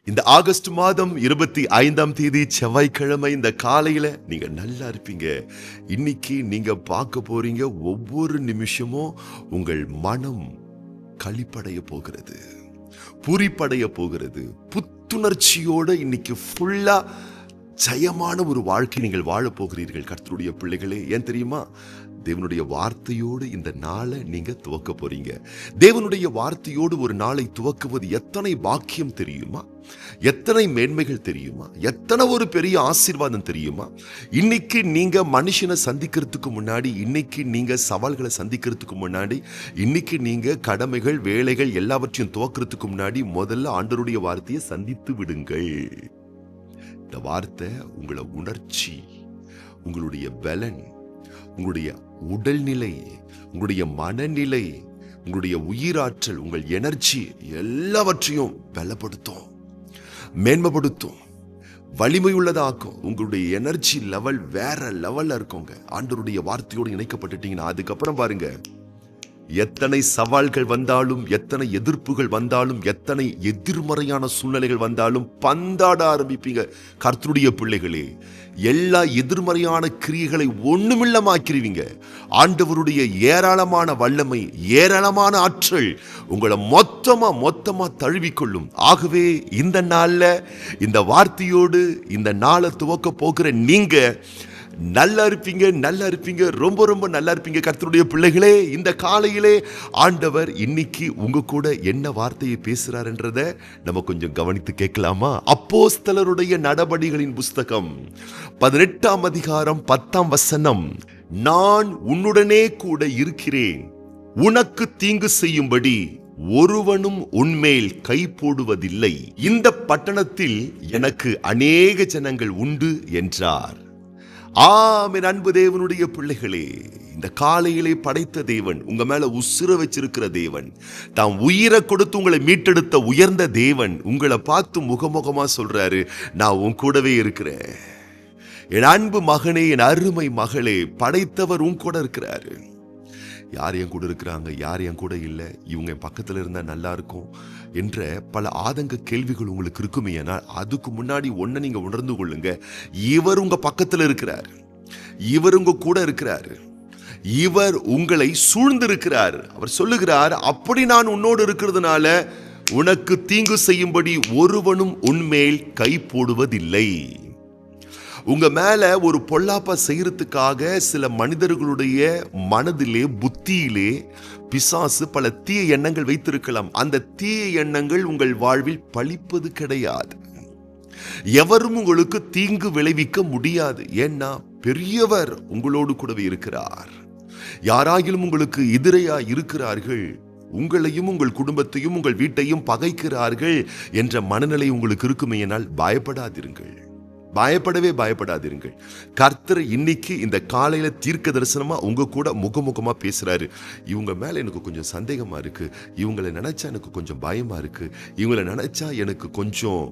இந்த ஆகஸ்ட் மாதம் 25ஆம் தேதி செவ்வாய்க்கிழமை இந்த காலையில நீங்க நல்லா இருப்பீங்க. இன்னைக்கு நீங்க பார்க்க போறீங்க, ஒவ்வொரு நிமிஷமும் உங்கள் மனம் களிப்படைய போகிறது, பூரிப்படைய போகிறது. புத்துணர்ச்சியோட இன்னைக்கு ஃபுல்லா ஜெயமான ஒரு வாழ்க்கை நீங்கள் வாழ போகிறீர்கள் கர்த்தருடைய பிள்ளைகளே. ஏன் தெரியுமா? தேவனுடைய வார்த்தையோடு இந்த நாளை நீங்க துவக்க போறீங்க. தேவனுடைய வார்த்தையோடு ஒரு நாளை துவக்குவது எத்தனை பாக்கியம் தெரியுமா? எத்தனை மேன்மைகள் தெரியுமா? எத்தனை ஒரு பெரிய ஆசீர்வாதம் தெரியுமா? இன்னைக்கு நீங்க மனுஷனை சந்திக்கிறதுக்கு முன்னாடி, இன்னைக்கு நீங்க சவால்களை சந்திக்கிறதுக்கு முன்னாடி, இன்னைக்கு நீங்க கடமைகள் வேலைகள் எல்லாவற்றையும் துவக்கிறதுக்கு முன்னாடி முதல்ல ஆண்டவருடைய வார்த்தையை சந்தித்து விடுங்கள். இந்த வார்த்தை உங்களை உணர்ச்சி, உங்களுடைய பலன், உங்களுடைய உடல்நிலை, உங்களுடைய மனநிலை, உங்களுடைய உயிராற்றல், உங்கள் எனர்ஜி எல்லாவற்றையும் பலப்படுத்தும், மேன்மைப்படுத்தும், வலிமை உள்ளதாக்கும். உங்களுடைய எனர்ஜி லெவல் வேற லெவல்ல இருக்குங்க ஆண்டவருடைய வார்த்தையோடு இணைக்கப்பட்டுட்டீங்கன்னா. அதுக்கப்புறம் பாருங்க, எத்தனை சவால்கள் வந்தாலும், எத்தனை எதிர்ப்புகள் வந்தாலும், எத்தனை எதிர்மறையான சூழ்நிலைகள் வந்தாலும் பந்தாட ஆரம்பிப்பீங்க கர்த்தருடைய பிள்ளைகளே. எல்லா எதிர்மறையான கிரியைகளை ஒண்ணுமில்லமாக்கிருவீங்க. ஆண்டவருடைய ஏராளமான வல்லமை, ஏராளமான ஆற்றல் உங்களை மொத்தமா தழுவிக்கொள்ளும். ஆகவே இந்த நாள்ல இந்த வார்த்தையோடு இந்த நாளை துவக்க போகிற நீங்க நல்லா இருப்பீங்க, ரொம்ப நல்லா இருப்பீங்க கர்த்தருடைய பிள்ளைகளே. இந்த காலையிலே ஆண்டவர் இன்னைக்கு உங்க கூட என்ன வார்த்தையை பேசுறாருன்றத நம்ம கொஞ்சம் கவனித்து கேட்கலாமா? அப்போஸ்தலருடைய நடபடிகளின் புஸ்தகம் 18ஆம் அதிகாரம் 10ஆம் வசனம். நான் உன்னுடனே கூட இருக்கிறேன், உனக்கு தீங்கு செய்யும்படி ஒருவனும் உன்மேல் கை போடுவதில்லை, இந்த பட்டணத்தில் எனக்கு அநேக ஜனங்கள் உண்டு என்றார். ஆமென். அன்பு தேவனுடைய பிள்ளைகளே, இந்த காலையிலே படைத்த தேவன், உங்க மேல உசுர வச்சிருக்கிற தேவன், தாம் உயிரை கொடுத்து உங்களை மீட்டெடுத்த உயர்ந்த தேவன் உங்களை பார்த்து முகமுகமா சொல்றாரு, நான் உன் கூடவே இருக்கிறேன். என் அன்பு மகனே, என் அருமை மகளே, படைத்தவர் உன் கூட இருக்கிறாரு. யார் என் கூட இருக்கிறாங்க, யார் என் கூட இல்லை, இவங்க என் பக்கத்தில் இருந்தா நல்லா இருக்கும் என்ற பல ஆதங்க கேள்விகள் உங்களுக்கு இருக்குமே. ஆனால் அதுக்கு முன்னாடி ஒன்றை நீங்க உணர்ந்து கொள்ளுங்க, இவர் உங்க பக்கத்தில் இருக்கிறார், இவர் உங்க கூட இருக்கிறார், இவர் உங்களை சூழ்ந்திருக்கிறார். அவர் சொல்லுகிறார், அப்படி நான் உன்னோடு இருக்கிறதுனால உனக்கு தீங்கு செய்யும்படி ஒருவனும் உன்மேல் கை போடுவதில்லை. உங்க மேல ஒரு பொல்லாப்ப செய்யறதுக்காக சில மனிதர்களுடைய மனதிலே, புத்தியிலே பிசாசு பல தீய எண்ணங்கள் வைத்திருக்கலாம். அந்த தீய எண்ணங்கள் உங்கள் வாழ்வில் பலிப்பது கிடையாது. எவரும் உங்களுக்கு தீங்கு விளைவிக்க முடியாது. ஏன்னா பெரியவர் உங்களோடு கூடவே இருக்கிறார். யாராகிலும் உங்களுக்கு எதிரையா இருக்கிறார்கள், உங்களையும் உங்கள் குடும்பத்தையும் உங்கள் வீட்டையும் பகைக்கிறார்கள் என்ற மனநிலை உங்களுக்கு இருக்குமேயானால் பயப்படாதீர்கள். கர்த்தர் இன்னைக்கு இந்த காலையில தீர்க்க தரிசனமா உங்க கூட முகமுகமா பேசுறாரு. இவங்க மேல எனக்கு கொஞ்சம் சந்தேகமா இருக்கு, இவங்களை நினைச்சா எனக்கு கொஞ்சம் பயமா இருக்கு, இவங்களை நினைச்சா எனக்கு கொஞ்சம்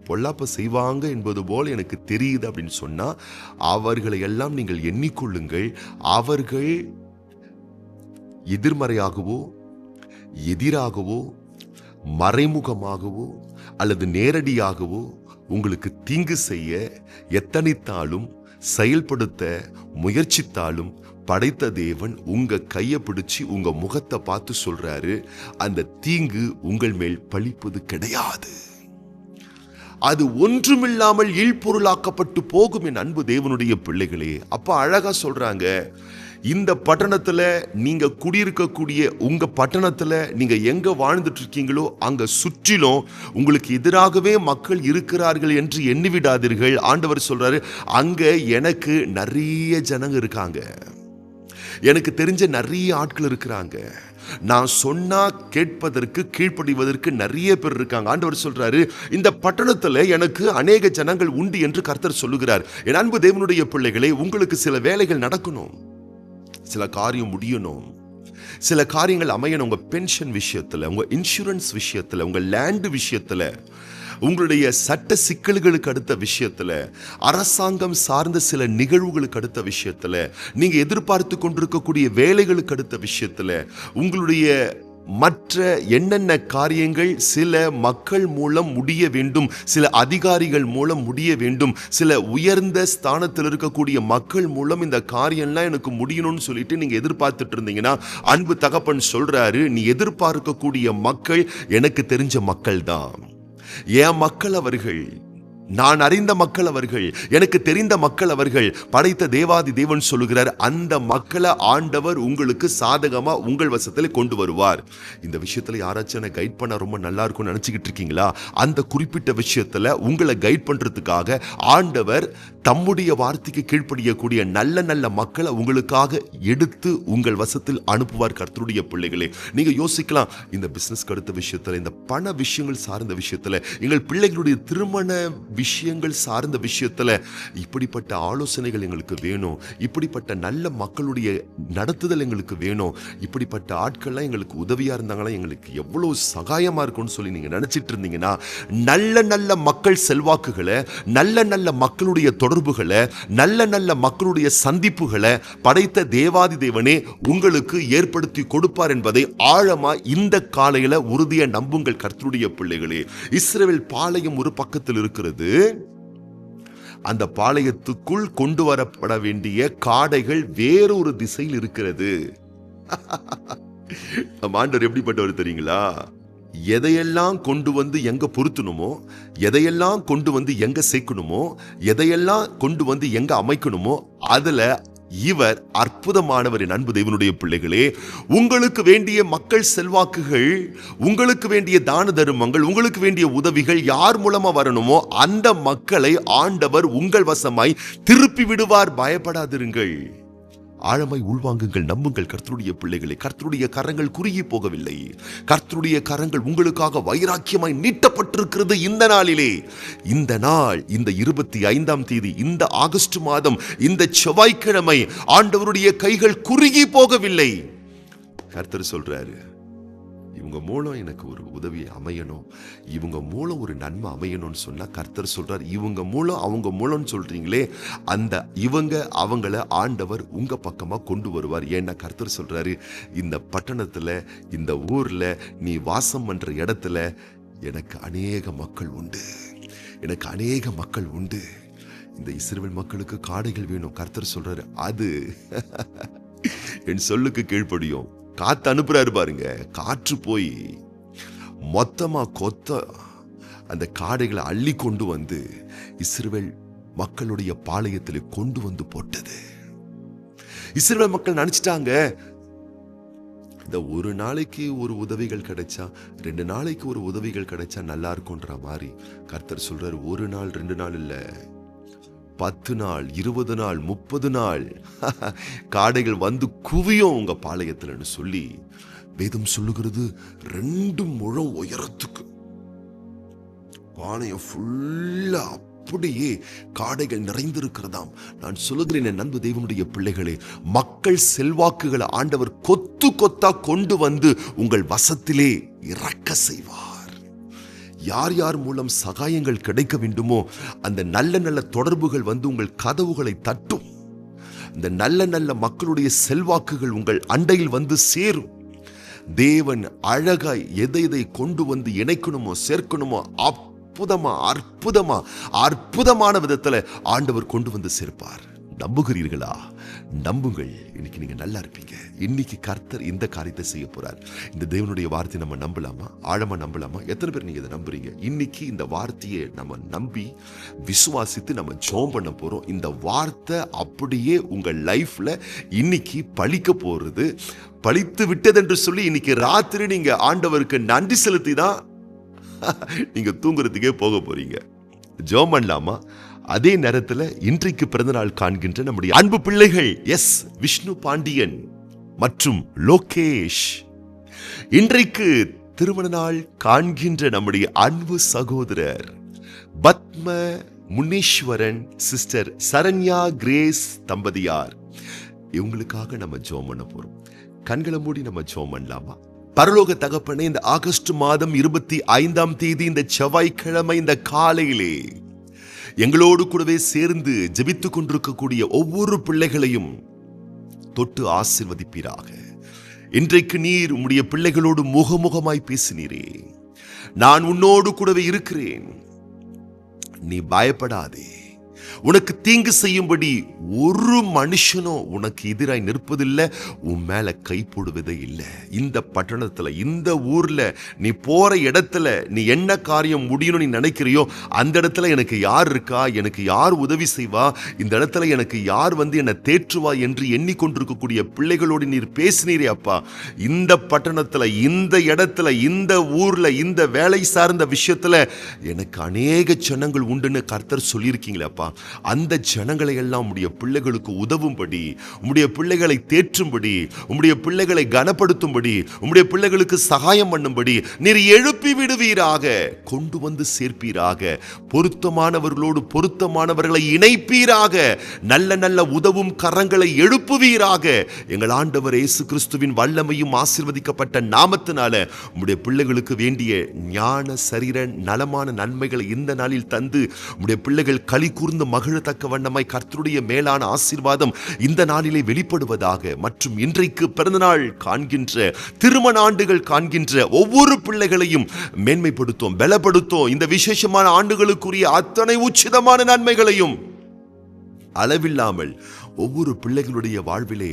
பொல்லாப்ப செய்வாங்க என்பது போல எனக்கு தெரியுது அப்படின்னு சொன்னா, அவர்களை எல்லாம் நீங்கள் எண்ணிக்கொள்ளுங்கள். அவர்கள் எதிர்மறையாகவோ, எதிராகவோ, மறைமுகமாகவோ அல்லது நேரடியாகவோ உங்களுக்கு தீங்கு செய்ய எத்தனித்தாலும், செயல்படுத்த முயற்சித்தாலும் படைத்த தேவன் உங்க கையை பிடிச்சு உங்க முகத்தை பார்த்து சொல்றாரு, அந்த தீங்கு உங்கள் மேல் பழிப்பது கிடையாது. அது ஒன்றுமில்லாமல் இல்பொருளாக்கப்பட்டு போகும். என் அன்பு தேவனுடைய பிள்ளைகளே, அப்ப அழகா சொல்றாங்க, இந்த பட்டணத்துல நீங்க குடியிருக்கக்கூடிய உங்க பட்டணத்துல நீங்க எங்க வாழ்ந்துட்டு இருக்கீங்களோ அங்க சுற்றிலும் உங்களுக்கு எதிராகவே மக்கள் இருக்கிறார்கள் என்று எண்ணிவிடாதீர்கள். ஆண்டவர் சொல்றாரு, அங்க எனக்கு நிறைய ஜனங்க இருக்காங்க, எனக்கு தெரிஞ்ச நிறைய ஆட்கள் இருக்கிறாங்க, நான் சொன்னா கேட்பதற்கு கீழ்ப்படிவதற்கு நிறைய பேர் இருக்காங்க. ஆண்டவர் சொல்றாரு, இந்த பட்டணத்துல எனக்கு அநேக ஜனங்கள் உண்டு என்று கர்த்தர் சொல்லுகிறார். என் அன்பு தேவனுடைய பிள்ளைகளே, உங்களுக்கு சில வேலைகள் நடக்கணும், சில காரியம் முடியணும், சில காரியங்கள் அமையணும். உங்க பென்ஷன் விஷயத்துல, உங்க இன்சூரன்ஸ் விஷயத்துல, உங்க லேண்ட் விஷயத்துல, உங்களுடைய சட்ட சிக்கல்களுக்கு அடுத்த விஷயத்துல, அரசாங்கம் சார்ந்த சில நிகழ்வுகளுக்கு அடுத்த விஷயத்துல, நீங்க எதிர்பார்த்து கொண்டிருக்கக்கூடிய வேலைகளுக்கு அடுத்த விஷயத்துல, உங்களுடைய மற்ற என்னென்ன காரியங்கள் சில மக்கள் மூலம் முடிய வேண்டும், சில அதிகாரிகள் மூலம் முடிய வேண்டும், சில உயர்ந்த ஸ்தானத்தில் இருக்கக்கூடிய மக்கள் மூலம் இந்த காரியம்லாம் எனக்கு முடியணும்னு சொல்லிட்டு நீங்க எதிர்பார்த்துட்டு இருந்தீங்கன்னா, அன்பு தகப்பன் சொல்றாரு, நீ எதிர்பார்க்கக்கூடிய மக்கள் எனக்கு தெரிஞ்ச மக்கள் தான். என் மக்கள் அவர்கள், நான் அறிந்த மக்கள் அவர்கள், எனக்கு தெரிந்த மக்கள் அவர்கள். படைத்த தேவாதி தேவன் சொல்லுகிறார், அந்த மக்களை ஆண்டவர் உங்களுக்கு சாதகமா உங்கள் வசத்தில் கொண்டு வருவார். இந்த விஷயத்துல யாராச்சும் என்ன கைட் பண்ண ரொம்ப நல்லா இருக்கும்னு நினைச்சுக்கிட்டு இருக்கீங்களா? அந்த குறிப்பிட்ட விஷயத்துல உங்களை கைட் பண்றதுக்காக ஆண்டவர் தம்முடைய வார்த்தைக்கு கீழ்ப்படியக்கூடிய நல்ல நல்ல மக்களை உங்களுக்காக எடுத்து உங்கள் வசத்தில் அனுப்புவார். கர்த்தருடைய பிள்ளைகளே, நீங்க யோசிக்கலாம், இந்த பிசினஸ் அடுத்த விஷயத்துல, இந்த பண விஷயங்கள் சார்ந்த விஷயத்துல, எங்கள் பிள்ளைகளுடைய திருமண விஷயங்கள் சார்ந்த விஷயத்துல இப்படிப்பட்ட ஆலோசனைகள் எங்களுக்கு வேணும், இப்படிப்பட்ட நல்ல மக்களுடைய நடத்துதல் எங்களுக்கு வேணும், இப்படிப்பட்ட ஆட்கள்லாம் எங்களுக்கு உதவியா இருந்தாங்களா எங்களுக்கு எவ்வளவு சகாயமா இருக்கும்னு சொல்லி நீங்க நினைச்சிட்டு இருந்தீங்கன்னா, நல்ல நல்ல மக்கள் செல்வாக்குகளை, நல்ல நல்ல மக்களுடைய தொடர்புகளை, நல்ல நல்ல மக்களுடைய சந்திப்புகளை படைத்த தேவாதி தேவனே உங்களுக்கு ஏற்படுத்தி கொடுப்பார் என்பதை ஆழமா இந்த காலையில உறுதியா நம்புங்கள். கர்த்தருடைய பிள்ளைகளே, இஸ்ரவேல் பாளையம் ஒரு பக்கத்தில் இருக்கிறது. அந்த பாளையத்துக்குள் கொண்டு வரப்பட வேண்டிய காடைகள் வேறொரு திசையில் இருக்கிறது. ஆண்டவர் எப்படிப்பட்டவர் தெரியுங்களா? எதையெல்லாம் கொண்டு வந்து எங்க பொருத்தணுமோ, எதையெல்லாம் கொண்டு வந்து எங்க சேர்க்கணுமோ, எதையெல்லாம் கொண்டு வந்து எங்க அமைக்கணுமோ, அதுல இவர் அற்புதமானவர். என் அன்பு தேவனுடைய பிள்ளைகளே, உங்களுக்கு வேண்டிய மக்கள் செல்வாக்குகள், உங்களுக்கு வேண்டிய தான தருமங்கள், உங்களுக்கு வேண்டிய உதவிகள் யார் மூலமா வரணுமோ அந்த மக்களை ஆண்டவர் உங்கள் வசமாய் திருப்பி விடுவார். பயப்படாதிருங்கள், ஆழமாய் உள்வாங்குங்கள், நம்புங்கள். கர்த்தருடைய பிள்ளைகளை, கர்த்தருடைய கரங்கள் குறுகி போகவில்லை. கர்த்தருடைய கரங்கள் உங்களுக்காக வைராக்கியமாய் நீட்டப்பட்டிருக்கிறது. இந்த நாளிலே, இந்த நாள், இந்த 25ஆம் தேதி, இந்த ஆகஸ்ட் மாதம், இந்த செவ்வாய்க்கிழமை ஆண்டவருடைய கைகள் குறுகி போகவில்லை. கர்த்தர் சொல்றாரு, இவங்க மூலம் எனக்கு ஒரு உதவி அமையணும், இவங்க மூலம் ஒரு நன்மை அமையணும்னு சொன்னா கர்த்தர் சொல்றார், இவங்க மூலம் அவங்க மூலம்னு சொல்றீங்களே, அந்த இவங்க அவங்கள ஆண்டவர் உங்க பக்கமா கொண்டு வருவார். ஏன்னா கர்த்தர் சொல்றாரு, இந்த பட்டணத்துல, இந்த ஊர்ல, நீ வாசம் பண்ற இடத்துல எனக்கு அநேக மக்கள் உண்டு, எனக்கு அநேக மக்கள் உண்டு. இந்த இஸ்ரவேல் மக்களுக்கு காடைகள் வேணும். கர்த்தர் சொல்றாரு, அது என் சொல்லுக்கு கீழ்ப்படியும். காத்து அனுப்புறாரு பாருங்க, காற்று போய் மொத்தமா கொத்த அந்த காடைகளை அள்ளி கொண்டு வந்து இஸ்ரவேல் மக்களுடைய பாளையத்தில் கொண்டு வந்து போட்டது. இஸ்ரவேல் மக்கள் நினைச்சிட்டாங்க, இந்த ஒரு நாளைக்கு ஒரு உதவிகள் கிடைச்சா, 2 நாளைக்கு ஒரு உதவிகள் கிடைச்சா நல்லா இருக்கும்ன்ற மாதிரி கர்த்தர் சொல்றாரு, ஒரு நாள் 2 நாள் இல்ல, 10 நாள், 20 நாள், 30 நாள் காடைகள் வந்து குவியும் உங்க பாளையத்துலன்னு சொல்லி வேதம் சொல்லுகிறது. 2 முழம் உயரத்துக்கு பாளையம் ஃபுல்லா அப்படியே காடைகள் நிறைந்திருக்கிறதாம். நான் சொல்லுகிறேன், என் அன்பு தேவனுடைய பிள்ளைகளே, மக்கள் செல்வாக்குகளை ஆண்டவர் கொத்து கொத்தா கொண்டு வந்து உங்கள் வசத்திலே இறக்க செய்வார். யார் யார் மூலம் சகாயங்கள் கிடைக்க வேண்டுமோ அந்த நல்ல நல்ல தொடர்புகள் வந்து உங்கள் கதவுகளை தட்டும். இந்த நல்ல நல்ல மக்களுடைய செல்வாக்குகள் உங்கள் அண்டையில் வந்து சேரும். தேவன் அழகாய் எதை எதை கொண்டு வந்து இணைக்கணுமோ சேர்க்கணுமோ அற்புதமா அற்புதமா அற்புதமான விதத்துல ஆண்டவர் கொண்டு வந்து சேர்ப்பார். நம்புகிறீர்களா? நம்புங்கள். இன்னைக்கு நீங்க நல்லா இருப்பீங்க. இன்னைக்கு கர்த்தர் இந்த காரியத்தை செய்ய போறார். இந்த தேவனுடைய வார்த்தை நம்ம நம்பலாமா? ஆழமா நம்பலாமா? எத்தனை பேர் நீங்க இதை நம்புறீங்க? இன்னைக்கு இந்த வார்த்தையை நம்ம நம்பி விசுவாசித்து நம்ம ஜெபம் பண்ண போறோம். இந்த வார்த்தை அப்படியே உங்க லைஃப்ல இன்னைக்கு பலிக்க போறது. பலித்து விட்டது என்று சொல்லி இன்னைக்கு ராத்திரி நீங்க ஆண்டவருக்கு நன்றி செலுத்தி தான் நீங்க தூங்குறதுக்கே போக போறீங்க. ஜெபம் பண்ணலாமா? அதே நேரத்தில் இன்றைக்கு பிறந்தநாள் காண்கின்ற நம்முடைய அன்பு பிள்ளைகள் எஸ் விஷ்ணு பாண்டியன் மற்றும் லோகேஷ், இன்றைக்கு திருமண நாள் காண்கின்ற நம்முடைய அன்பு சகோதரர் பத்ம முனீஸ்வரன், சிஸ்டர் சரண்யா கிரேஸ் தம்பதியார், இவங்களுக்காக நம்ம ஜெபம் பண்ண போறோம். கண்களை மூடி நம்ம ஜெபம் பண்ணலாமா? பரலோக தகப்பனே, இந்த ஆகஸ்ட் மாதம் 25ஆம் தேதி இந்த செவ்வாய்க்கிழமை இந்த காலையிலே எங்களோடு கூடவே சேர்ந்து ஜெபித்துக் கொண்டிருக்கக்கூடிய ஒவ்வொரு பிள்ளைகளையும் தொட்டு ஆசீர்வதிப்பீராக. இன்றைக்கு நீர் உம்முடைய பிள்ளைகளோடு முகமுகமாய் பேசினீரே. நான் உன்னோடு கூடவே இருக்கிறேன், நீ பயப்படாதே, உனக்கு தீங்கு செய்யும்படி ஒரு மனுஷனும் உனக்கு எதிராய் நிற்பதில்லை, உன் மேல கை போடுவதே இல்லை. இந்த பட்டணத்துல, இந்த ஊர்ல, நீ போற இடத்துல நீ என்ன காரியம் முடியும்னு நீ நினைக்கிறியோ அந்த இடத்துல எனக்கு யார் இருக்கா, எனக்கு யார் உதவி செய்வா, இந்த இடத்துல எனக்கு யார் என்னை தேற்றுவா என்று எண்ணிக்கொண்டிருக்கக்கூடிய பிள்ளைகளோடு நீர் பேசினீரே அப்பா. இந்த பட்டணத்துல, இந்த இடத்துல, இந்த ஊர்ல, இந்த வேலை சார்ந்த விஷயத்துல எனக்கு அநேக ஜனங்கள் உண்டுன்னு கர்த்தர் சொல்லியிருக்கீங்களே அப்பா. அந்த ஜனங்களை எல்லாம் உம்முடைய பிள்ளைகளுக்கு உதவும்படி, உம்முடைய பிள்ளைகளை தேற்றும்படி, உம்முடைய பிள்ளைகளை கனப்படுத்தும்படி, உம்முடைய பிள்ளைகளுக்கு சகாயம் பண்ணும்படி நீர் எழுப்பி விடுவீராக, கொண்டு வந்து சேர்ப்பீராக, பொருத்தமானவர்களோடு பொருத்தமானவர்களை இணைப்பீராக, நல்ல நல்ல உதவும் கரங்களை எழுப்புவீராக. எங்கள் ஆண்டவர் இயேசு கிறிஸ்துவின் வல்லமையும் ஆசீர்வதிக்கப்பட்ட நாமத்தினால உம்முடைய பிள்ளைகளுக்கு வேண்டிய ஞான சரீர நலமான நன்மைகளை இந்த நாளில் தந்து உம்முடைய பிள்ளைகள் களி கூர்ந்து மகிழத்தக்க வண்ணமாய் கர்த்தருடைய மேலான ஆசீர்வாதம் இந்த நாளிலே வெளிப்படுவதாக. மற்றும் இன்றைக்கு பிறந்தநாள் காண்கின்ற, திருமண ஆண்டுகள் காண்கின்ற ஒவ்வொரு பிள்ளைகளையும் மேன்மைப்படுத்தும், பலப்படுத்தும். இந்த விசேஷமான ஆண்டுகளுக்குரிய அத்தனை உச்சிதமான நன்மைகளையும் அளவில்லாமல் ஒவ்வொரு பிள்ளைகளுடைய வாழ்விலே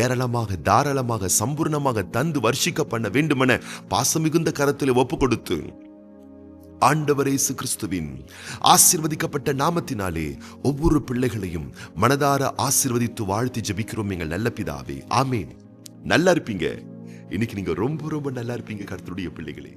ஏராளமாக, தாராளமாக, சம்பூர்ணமாக தந்து வர்ஷிக்க பண்ண வேண்டுமென பாசமிகுந்த கரத்திலே ஒப்பு கொடுத்து ஆண்டவர் இயேசு கிறிஸ்துவின் ஆசீர்வதிக்கப்பட்ட நாமத்தினாலே ஒவ்வொரு பிள்ளைகளையும் மனதார ஆசீர்வதித்து வாழ்த்தி ஜெபிக்கிறோம் எங்கள் நல்ல பிதாவே, ஆமேன். நல்லா இருப்பீங்க. இன்னைக்கு நீங்க ரொம்ப ரொம்ப நல்லா இருப்பீங்க கர்த்தருடைய பிள்ளைகளே.